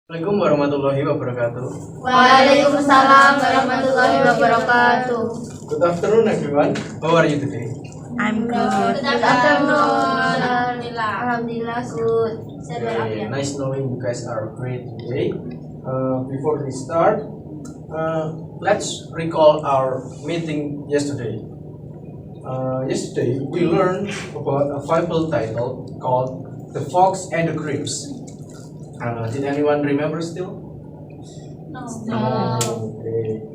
Assalamualaikum warahmatullahi wabarakatuh. Waalaikumsalam warahmatullahi wabarakatuh. Good afternoon, everyone. How are you today? I'm good. Good afternoon. Alhamdulillah good. Okay, nice knowing you guys are great today. Before we start, let's recall our meeting yesterday. Yesterday, we learned about a Bible title called "The Fox and the Grapes." Did anyone remember still? No. Okay.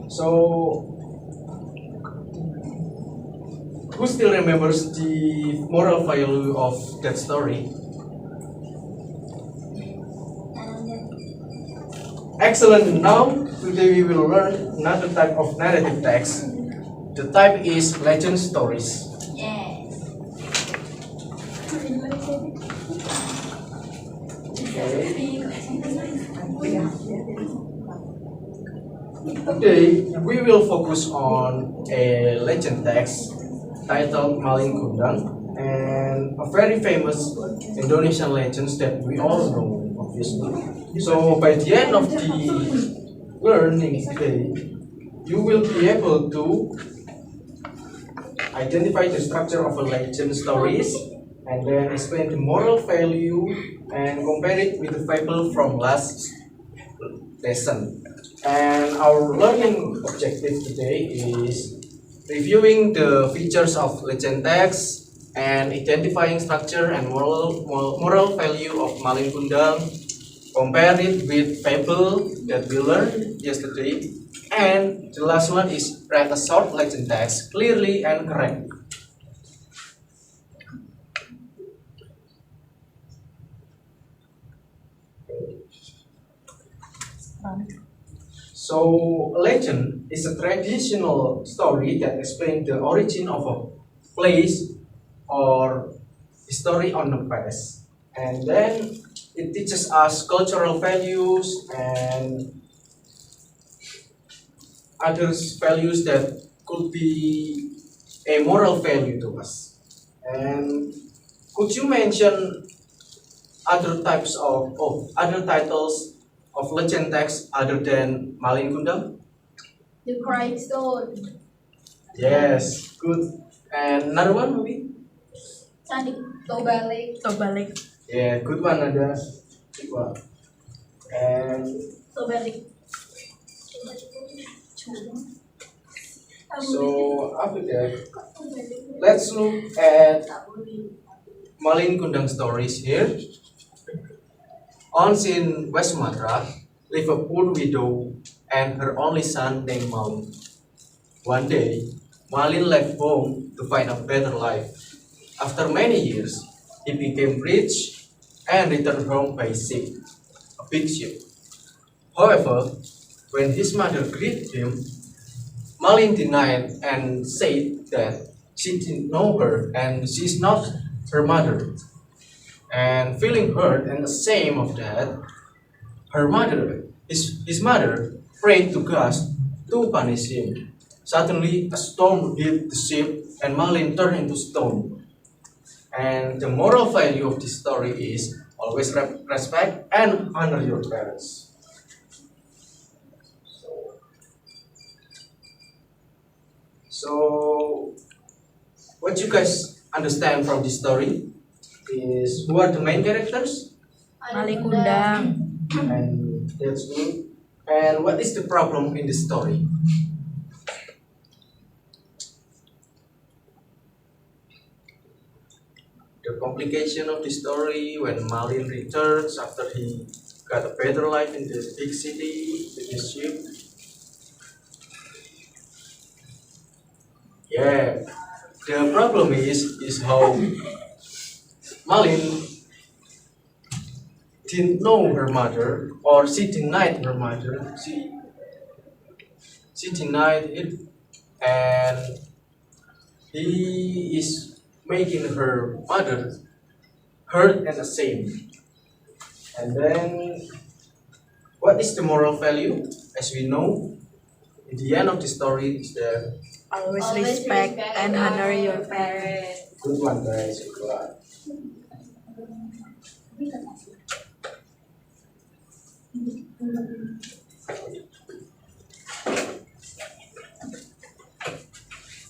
So, who still remembers the moral value of that story? Excellent. Now, today we will learn another type of narrative text. The type is legend stories. Yes. Today, we will focus on a legend text titled Malin Kundang and a very famous Indonesian legend that we all know, obviously. So, by the end of the learning today, you will be able to identify the structure of a legend stories and then explain the moral value and compare it with the fable from last lesson. And our learning objective today is reviewing the features of legend text and identifying structure and moral value of Malin Kundang, compare it with fable that we learned yesterday, and the last one is write a short legend text clearly and correct. So, a legend is a traditional story that explains the origin of a place or history on the past. And then it teaches us cultural values and other values that could be a moral value to us. And could you mention other types of other titles of legend text other than Malin Kundang? The Crying Stone. Yes, good. And another one maybe? Candi Tobalik. Tobalik. Yeah, good one ada. Coba. And Tobalik. so after that, let's look at Malin Kundang stories here. Once in West Sumatra, lived a poor widow and her only son named Malin. One day, Malin left home to find a better life. After many years, he became rich and returned home by ship, a big ship. However, when his mother greeted him, Malin denied and said that she didn't know her and she is not her mother. And feeling hurt and ashamed of that, his mother, prayed to God to punish him. Suddenly, a storm hit the ship and Malin turned into stone. And the moral value of this story is always respect and honor your parents. So, what you guys understand from this story is who are the main characters? Malin Kundang. And that's good. And what is the problem in the story? The complication of the story when Malin returns after he got a better life in the big city with his ship. Yeah, the problem is how Malin didn't know her mother, or she denied her mother. She denied it, and he is making her mother hurt and ashamed. And then, what is the moral value? As we know, in the end of the story is that Always respect and honor your parents. good one, guys. Good one.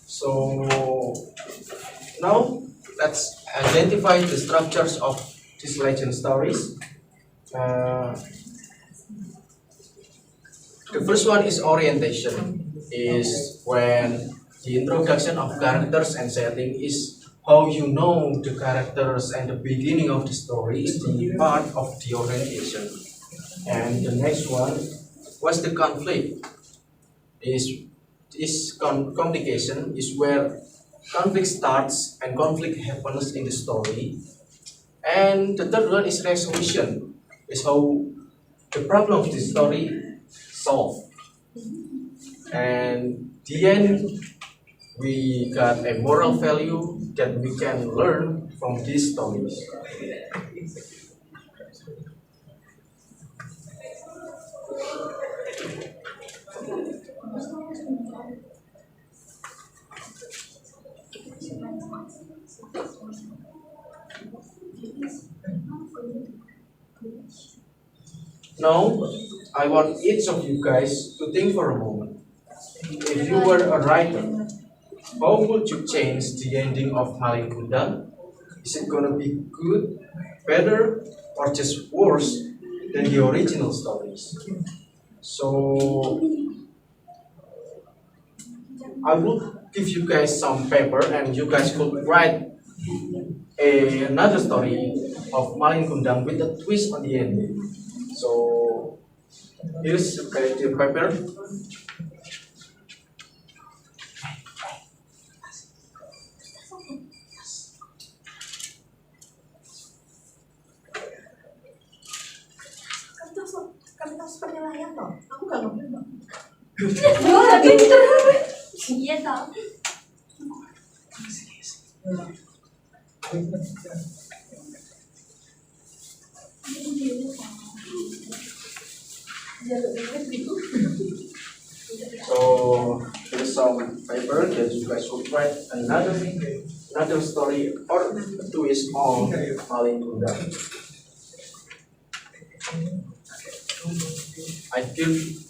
So now let's identify the structures of these legend stories. The first one is orientation, is when the introduction of characters and setting is how you know the characters, and the beginning of the story is the part of the orientation. And the next one was the conflict. Complication is where conflict starts and conflict happens in the story. And the third one is resolution, is how the problem of the story solved. And the end, we got a moral value that we can learn from these stories. Now, I want each of you guys to think for a moment. If you were a writer, how would you change the ending of Malin Kundang? Is it gonna be good, better, or just worse than the original stories? So, I will give you guys some paper, and you guys could write another story of Malin Kundang with a twist on the ending. So, here's the paper. Penilaian toh, aku gak ngerti toh. Iya tau. So there's some paper that you guys will write another story or twist on Malin Kundang.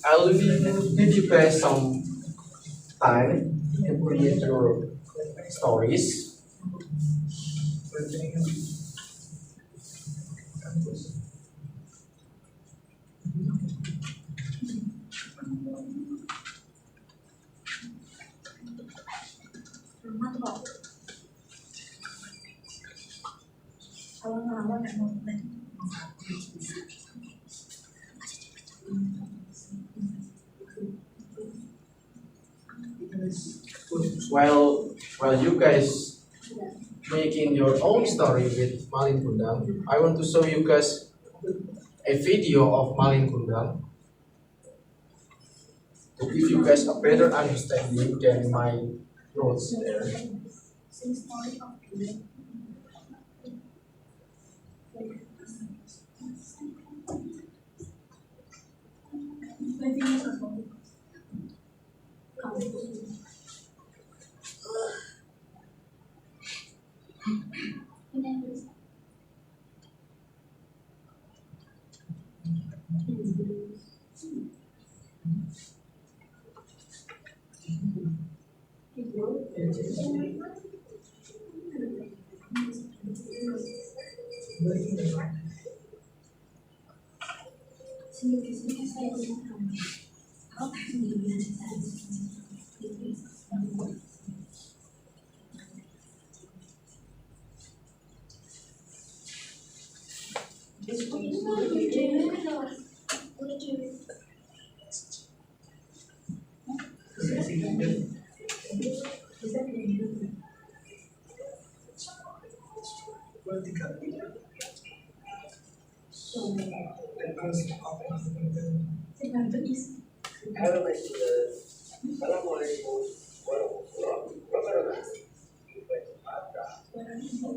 I'll give you guys some time to create your stories. While you guys making your own story with Malin Kundang, I want to show you guys a video of Malin Kundang to give you guys a better understanding than my notes there.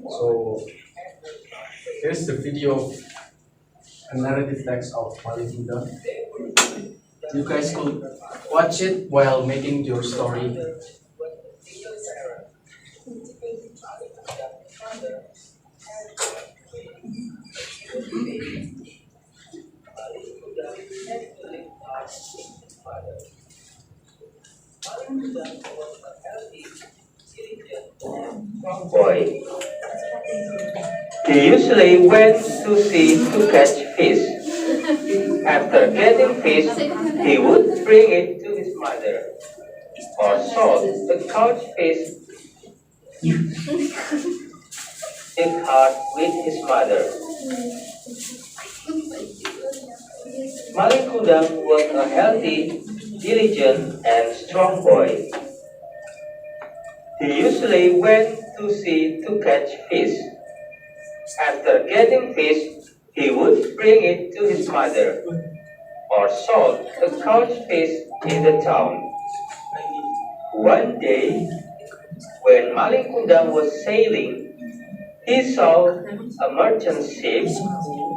So here's the video, a narrative text of Malin Kundang. You guys could watch it while making your story. He usually went to sea to catch fish. After getting fish, he would bring it to his mother, or salt the caught fish if hard with his mother. Malin Kundang was a healthy, diligent, and strong boy. He usually went to sea to catch fish. After getting fish, he would bring it to his mother, or sold the caught fish in the town. One day, when Malin Kundang was sailing, he saw a merchant ship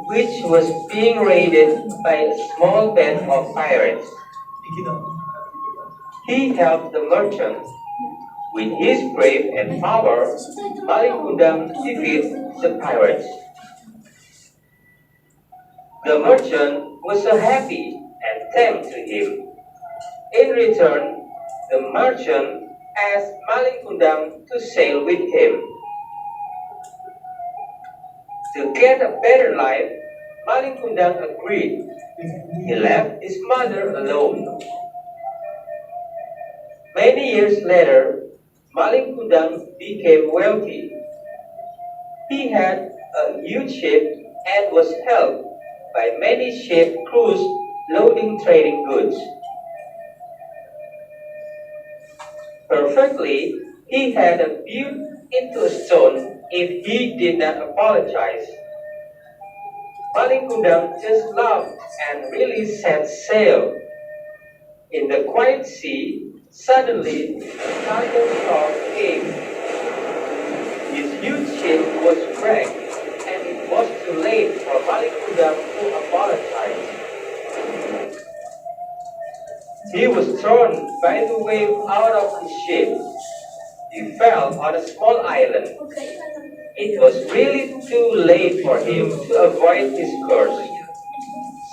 which was being raided by a small band of pirates. He helped the merchant. With his brave and power, Malin Kundang defeated the pirates. The merchant was so happy and thanked to him. In return, the merchant asked Malin Kundang to sail with him. To get a better life, Malin Kundang agreed. He left his mother alone. Many years later, Malin Kundang became wealthy. He had a huge ship and was helped by many ship crews loading trading goods. Perfectly, he had a built into a stone if he did not apologize. Malin Kundang just laughed and really set sail. In the quiet sea, suddenly a thunderstorm came. His huge ship was wrecked, and it was too late for Malin Kundang to apologize. He was thrown by the wave out of his ship. He fell on a small island. It was really too late for him to avoid his curse.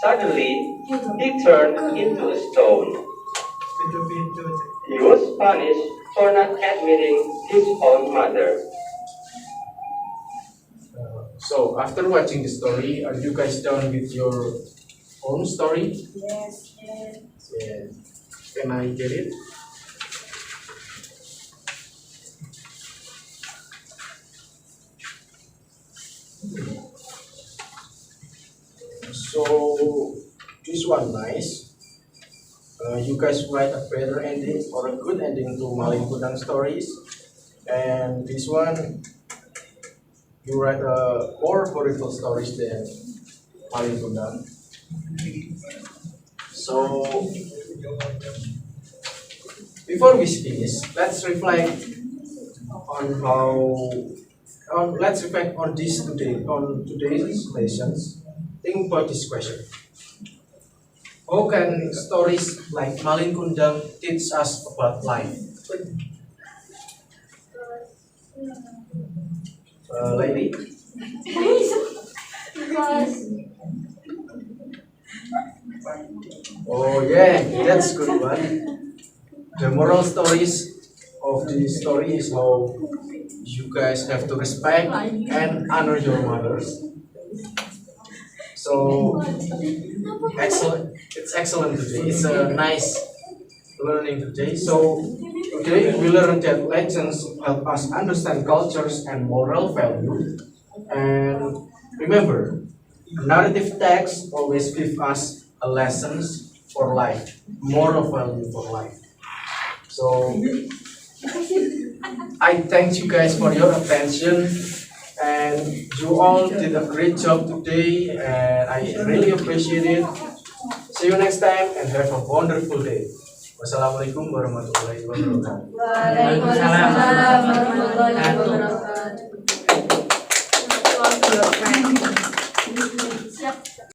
Suddenly, he turned into a stone. He was punished for not admitting his own mother. So after watching the story, are you guys done with your own story? Yes. Yeah. Can I get it? So this one nice. You guys write a better ending or a good ending to Malin Kundang stories, and this one you write a more horrible stories than Malin Kundang. So before we finish, let's reflect on let's reflect on this today on today's lessons. Think about this question. How can stories like Malin Kundang teach us about life? Lady? Because Oh yeah, that's good one. The moral stories of the story is how you guys have to respect and honor your mothers. So excellent. It's excellent today. It's a nice learning today. So today we learned that legends help us understand cultures and moral value. And remember, narrative text always give us a lessons for life, moral value for life. So I thank you guys for your attention, and you all did a great job today, and I really appreciate it. See you next time and have a wonderful day. Wassalamualaikum warahmatullahi wabarakatuh. Waalaikumsalam warahmatullahi wabarakatuh.